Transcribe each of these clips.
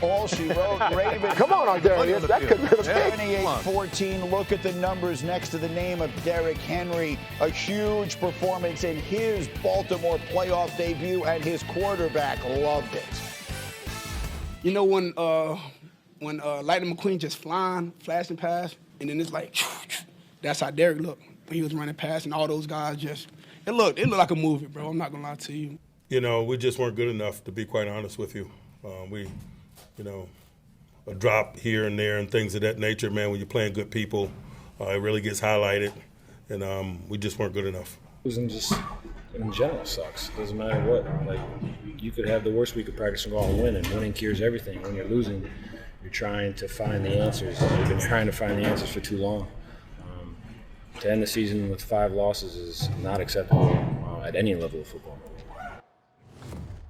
all she wrote. Ravens. Come on, Ardarius. That could be the 78-14. Look at the numbers next to the name of Derrick Henry. A huge performance in his Baltimore playoff debut, and his quarterback loved it. You know when Lightning McQueen just flying, flashing past, and then it's like, that's how Derrick looked when he was running past, and all those guys just, it looked like a movie, bro. I'm not gonna lie to you. You know, we just weren't good enough, to be quite honest with you. A drop here and there and things of that nature, man, when you're playing good people, it really gets highlighted, and we just weren't good enough. Losing just in general sucks. Doesn't matter what. Like, you could have the worst week of practice and go out and win, and winning cures everything. When you're losing, you're trying to find the answers. You've been trying to find the answers for too long. To end the season with 5 losses is not acceptable at any level of football.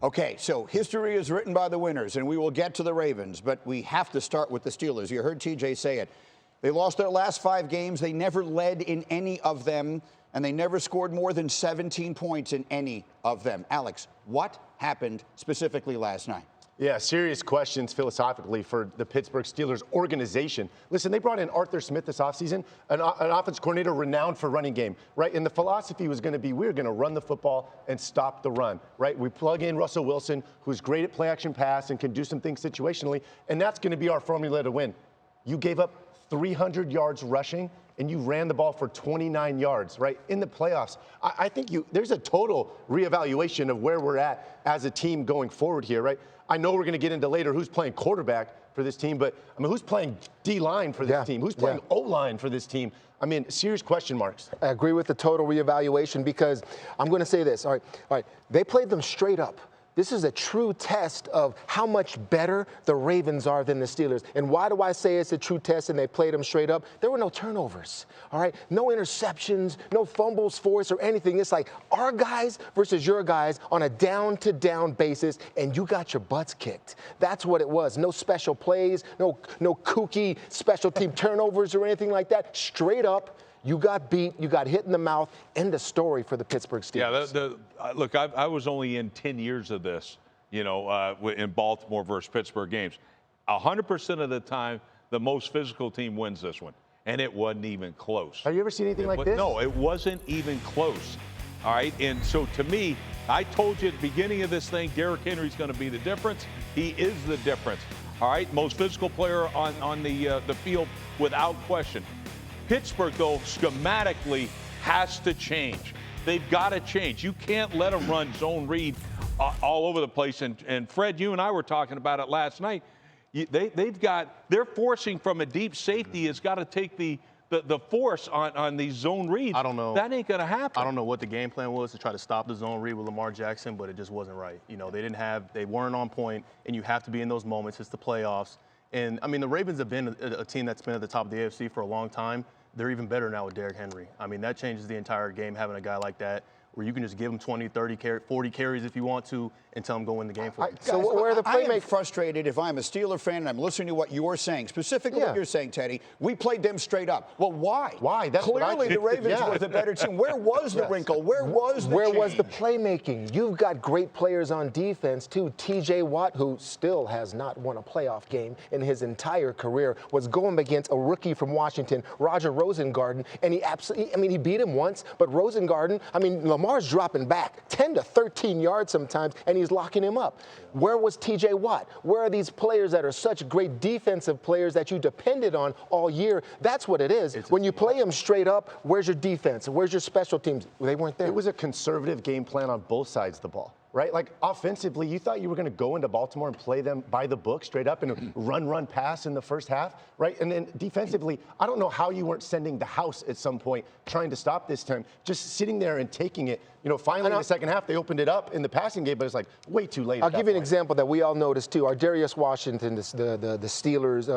Okay, so history is written by the winners, and we will get to the Ravens, but we have to start with the Steelers. You heard TJ say it. They lost their last 5 games. They never led in any of them, and they never scored more than 17 points in any of them. Alex, what happened specifically last night? Yeah, serious questions philosophically for the Pittsburgh Steelers organization. Listen, they brought in Arthur Smith this offseason, an offense coordinator renowned for running game, right? And the philosophy was going to be, we're going to run the football and stop the run, right? We plug in Russell Wilson, who's great at play action pass and can do some things situationally, and that's going to be our formula to win. You gave up 300 yards rushing, and you ran the ball for 29 yards, right, in the playoffs. I think there's a total reevaluation of where we're at as a team going forward here, right? I know we're going to get into later who's playing quarterback for this team, but, I mean, who's playing D-line for this team? Who's playing O-line for this team? I mean, serious question marks. I agree with the total reevaluation because I'm going to say this. All right. They played them straight up. This is a true test of how much better the Ravens are than the Steelers. And why do I say it's a true test and they played them straight up? There were no turnovers, all right? No interceptions, no fumbles forced or anything. It's like our guys versus your guys on a down-to-down basis, and you got your butts kicked. That's what it was. No special plays, no kooky special team turnovers or anything like that. Straight up. You got beat, you got hit in the mouth, end of story for the Pittsburgh Steelers. Yeah, look, I was only in 10 years of this, in Baltimore versus Pittsburgh games. 100% of the time, the most physical team wins this one, and it wasn't even close. Have you ever seen anything like this? No, it wasn't even close, all right? And so to me, I told you at the beginning of this thing, Derrick Henry's going to be the difference. He is the difference, all right? Most physical player on the field without question. Pittsburgh, though, schematically has to change. They've got to change. You can't let them run zone read all over the place. And Fred, you and I were talking about it last night. They're forcing from a deep safety has got to take the force on these zone reads. I don't know. That ain't going to happen. I don't know what the game plan was to try to stop the zone read with Lamar Jackson, but it just wasn't right. They weren't on point, and you have to be in those moments. It's the playoffs. And, I mean, the Ravens have been a team that's been at the top of the AFC for a long time. They're even better now with Derrick Henry. I mean, that changes the entire game, having a guy like that where you can just give him 20, 30, 40 carries if you want to and tell him go win the game for you. So where are the playmakers? I am frustrated if I'm a Steeler fan and I'm listening to what you're saying, specifically what you're saying, Teddy. We played them straight up. Well, why? Why? That's Clearly the Ravens were the better team. Where was the wrinkle? Where was the change? Was the playmaking? You've got great players on defense, too. T.J. Watt, who still has not won a playoff game in his entire career, was going against a rookie from Washington, Roger Rosengarten, and he beat him once, but Rosengarten, Lamar's dropping back 10 to 13 yards sometimes, and he's locking him up. Where was T.J. Watt? Where are these players that are such great defensive players that you depended on all year? That's what it is. When you play them straight up, where's your defense? Where's your special teams? They weren't there. It was a conservative game plan on both sides of the ball, right? Like, offensively, you thought you were going to go into Baltimore and play them by the book straight up and run, pass in the first half, right? And then defensively, I don't know how you weren't sending the house at some point trying to stop this time, just sitting there and taking it. Finally in the second half, they opened it up in the passing game, but it's like way too late. I'll give you an example that we all noticed too. Ardarius Washington, the Steelers,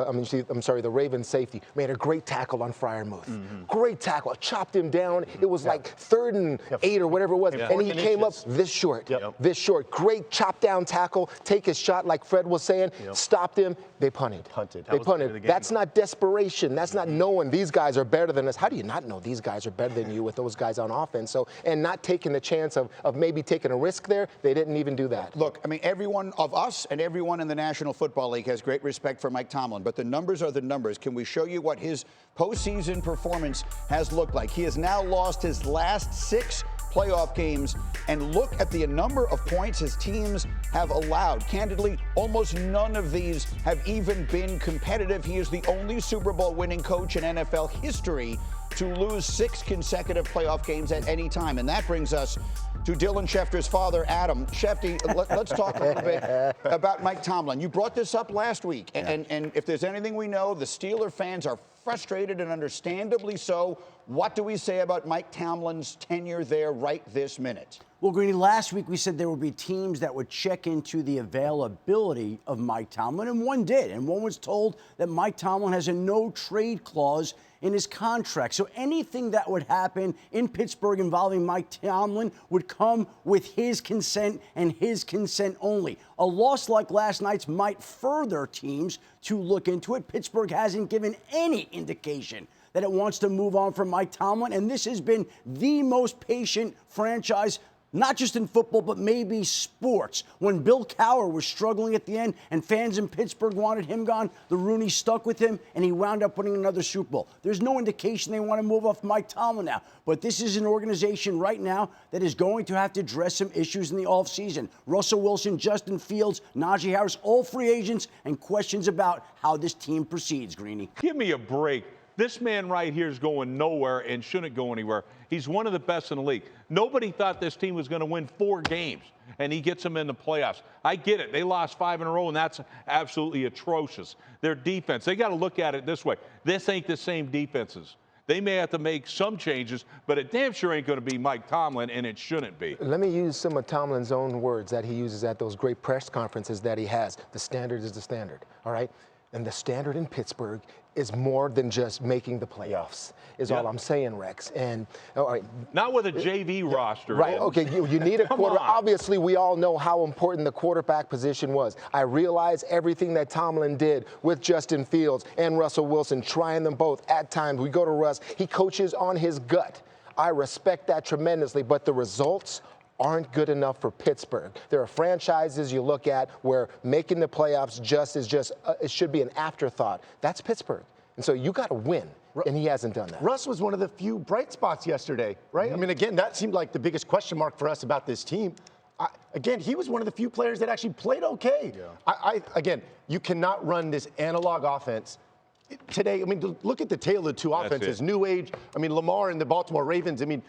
the Ravens safety, made a great tackle on Freiermuth. Great tackle, chopped him down. It was like 3rd and 8 or whatever it was, and he came up this short. This short. Great chop down tackle, take his shot like Fred was saying, stopped him, they punted. They punted. That's not desperation. That's not knowing these guys are better than us. How do you not know these guys are better than you with those guys on offense? And not taking the a chance of maybe taking a risk there. They didn't even do that. Look, I mean, everyone of us and everyone in the National Football League has great respect for Mike Tomlin, but the numbers are the numbers. Can we show you what his postseason performance has looked like? He has now lost his last 6 playoff games, and look at the number of points his teams have allowed. Candidly, almost none of these have even been competitive. He is the only Super Bowl winning coach in NFL history to lose 6 consecutive playoff games at any time. And that brings us to Dylan Schefter's father, Adam. Shefty, let's talk a little bit about Mike Tomlin. You brought this up last week, and if there's anything we know, the Steeler fans are frustrated, and understandably so. What do we say about Mike Tomlin's tenure there right this minute? Well, Greeny, last week we said there would be teams that would check into the availability of Mike Tomlin, and one did. And one was told that Mike Tomlin has a no-trade clause in his contract. So anything that would happen in Pittsburgh involving Mike Tomlin would come with his consent and his consent only. A loss like last night's might further teams to look into it. Pittsburgh hasn't given any indication that it wants to move on from Mike Tomlin, and this has been the most patient franchise, not just in football, but maybe sports. When Bill Cowher was struggling at the end and fans in Pittsburgh wanted him gone, the Rooney stuck with him, and he wound up winning another Super Bowl. There's no indication they want to move off Mike Tomlin now, but this is an organization right now that is going to have to address some issues in the offseason. Russell Wilson, Justin Fields, Najee Harris, all free agents, and questions about how this team proceeds, Greeny. Give me a break. This man right here is going nowhere and shouldn't go anywhere. He's one of the best in the league. Nobody thought this team was going to win 4 games, and he gets them in the playoffs. I get it. They lost 5 in a row, and that's absolutely atrocious. Their defense, they got to look at it this way. This ain't the same defenses. They may have to make some changes, but it damn sure ain't going to be Mike Tomlin, and it shouldn't be. Let me use some of Tomlin's own words that he uses at those great press conferences that he has. The standard is the standard, all right? And the standard in Pittsburgh is more than just making the playoffs, is all I'm saying, Rex. And all right, not with a JV roster. Right, okay, you need a quarter. Obviously, we all know how important the quarterback position was. I realize everything that Tomlin did with Justin Fields and Russell Wilson, trying them both at times. We go to Russ, he coaches on his gut. I respect that tremendously, but the results aren't good enough for Pittsburgh. There are franchises you look at where making the playoffs it should be an afterthought. That's Pittsburgh. And so you got to win, and he hasn't done that. Russ was one of the few bright spots yesterday, right? I mean, again, that seemed like the biggest question mark for us about this team. Again, he was one of the few players that actually played okay. Yeah. Again, you cannot run this analog offense today. I mean, look at the tale of the 2 offenses. New age. I mean, Lamar and the Baltimore Ravens. I mean,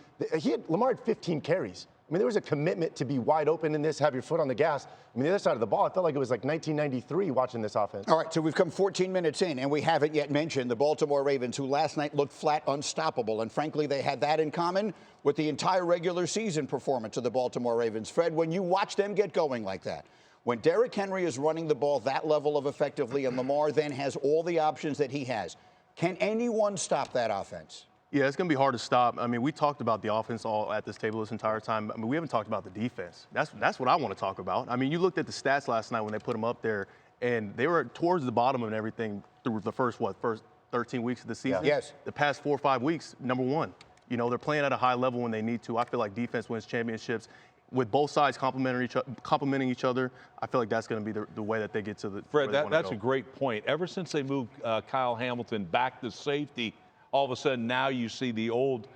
Lamar had 15 carries. I mean, there was a commitment to be wide open in this, have your foot on the gas. I mean, the other side of the ball, I felt like it was like 1993 watching this offense. All right, so we've come 14 minutes in, and we haven't yet mentioned the Baltimore Ravens, who last night looked flat unstoppable. And frankly, they had that in common with the entire regular season performance of the Baltimore Ravens. Fred, when you watch them get going like that, when Derrick Henry is running the ball that level of effectively and Lamar then has all the options that he has, can anyone stop that offense? Yeah, it's going to be hard to stop. I mean, we talked about the offense all at this table this entire time. I mean, we haven't talked about the defense. That's what I want to talk about. I mean, you looked at the stats last night when they put them up there, and they were towards the bottom of everything through the first 13 weeks of the season? Yeah. Yes. The past 4 or 5 weeks, number 1. You know, they're playing at a high level when they need to. I feel like defense wins championships. With both sides complimenting each other, I feel like that's going to be the way that they get to the Fred, that's a great point. Ever since they moved Kyle Hamilton back to safety, all of a sudden now you see the old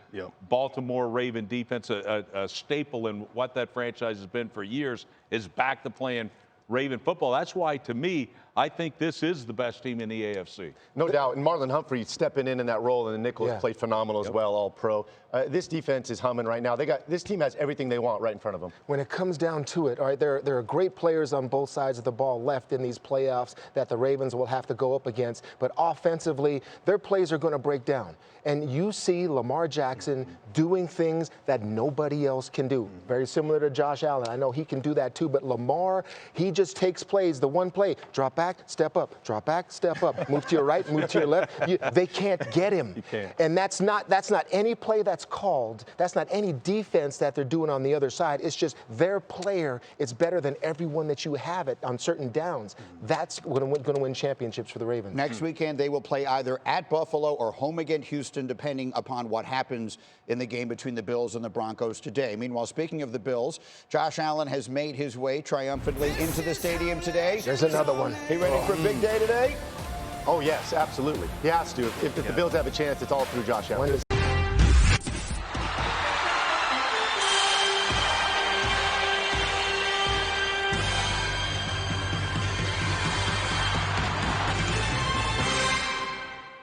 Baltimore Raven defense, a staple in what that franchise has been for years, is back to playing Raven football. That's why, to me, I think this is the best team in the AFC. No doubt. And Marlon Humphrey stepping in that role, and the Nichols played phenomenal as well, all pro. This defense is humming right now. This team has everything they want right in front of them. When it comes down to it, all right, there are great players on both sides of the ball left in these playoffs that the Ravens will have to go up against. But offensively, their plays are going to break down. And you see Lamar Jackson doing things that nobody else can do. Very similar to Josh Allen. I know he can do that too, but Lamar, he just takes plays. The one play, drop back back, step up, drop back, step up, move to your right, move to your left. They can't get him. You can't. And that's not any play that's called. That's not any defense that they're doing on the other side. It's just their player is better than everyone that you have it on certain downs. That's going to win championships for the Ravens. Next weekend, they will play either at Buffalo or home against Houston, depending upon what happens in the game between the Bills and the Broncos today. Meanwhile, speaking of the Bills, Josh Allen has made his way triumphantly into the stadium today. There's another one. He ready for a big day today? Oh, yes, absolutely. He has to. If the Bills have a chance, it's all through Josh Allen.